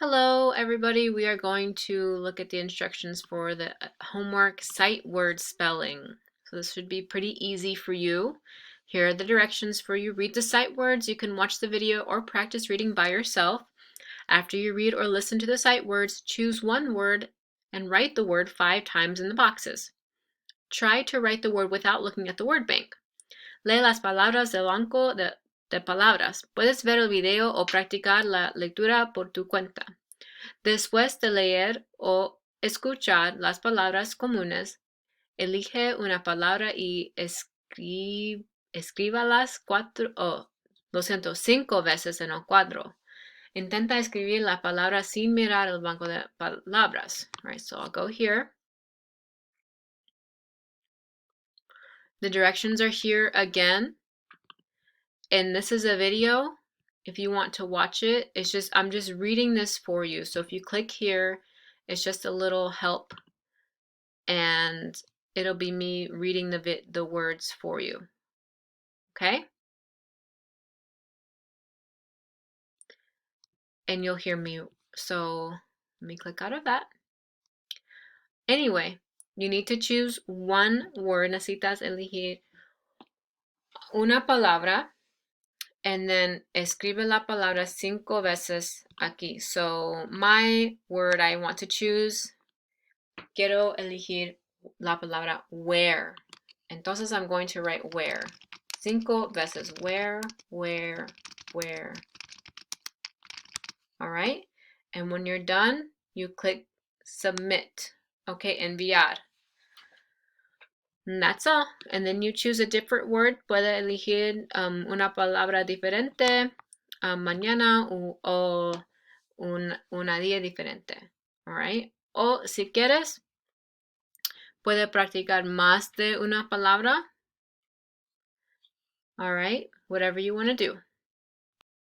Hello everybody, we are going to look at the instructions for the homework sight word spelling. So this should be pretty easy for you. Here are the directions for you. Read the sight words. You can watch the video or practice reading by yourself. After you read or listen to the sight words, choose one word and write the word 5 times in the boxes. Try to write the word without looking at the word bank. Lee las palabras del banco de palabras. Puedes ver el video o practicar la lectura por tu cuenta. Después de leer o escuchar las palabras comunes, elige una palabra y escríbalas 5 veces en el cuadro. Intenta escribir la palabra sin mirar el banco de palabras. All right, so I'll go here. The directions are here again. And this is a video. If you want to watch it, I'm just reading this for you. So if you click here, it's just a little help and it'll be me reading the words for you. Okay? And you'll hear me. So let me click out of that. Anyway, you need to choose one word. Necesitas elegir una palabra and then escribe la palabra 5 veces aquí. So my word I want to choose, quiero elegir la palabra where. Entonces I'm going to write where. 5 veces. Where. All right. And when you're done, you click submit. Okay, enviar. And that's all. And then you choose a different word. Puede elegir una palabra diferente mañana o una día diferente. All right. O si quieres, puede practicar más de una palabra. All right. Whatever you want to do.